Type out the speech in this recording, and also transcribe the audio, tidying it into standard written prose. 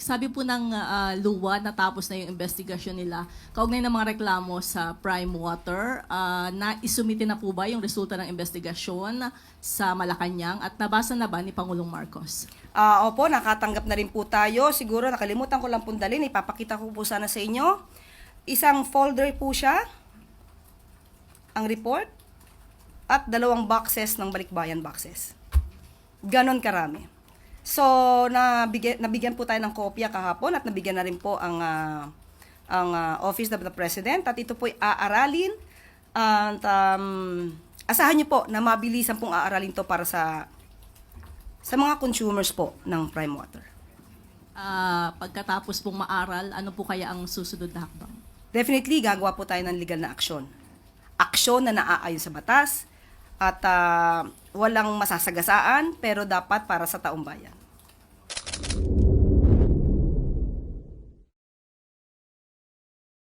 sabi po ng luwa, natapos na yung investigasyon nila. Kaugnay ng mga reklamo sa Prime Water, na isumite na po ba yung resulta ng investigasyon sa Malacanang at nabasa na ba ni Pangulong Marcos? Opo, nakatanggap na rin po tayo. Siguro nakalimutan ko lang pundalin, ipapakita ko po sana sa inyo. Isang folder po siya, ang report, at 2 boxes ng Balikbayan boxes. Ganon karami. So, nabigyan po tayo ng kopya kahapon at nabigyan na rin po ang Office of the President at ito po'y aaralin at asahan niyo po na mabilisan pong aaralin to para sa mga consumers po ng Prime Water. Pagkatapos pong maaral, ano po kaya ang susunod na hakbang? Definitely, gagawa po tayo ng legal na aksyon. Aksyon na naaayon sa batas at walang masasagasaan pero dapat para sa taong bayan.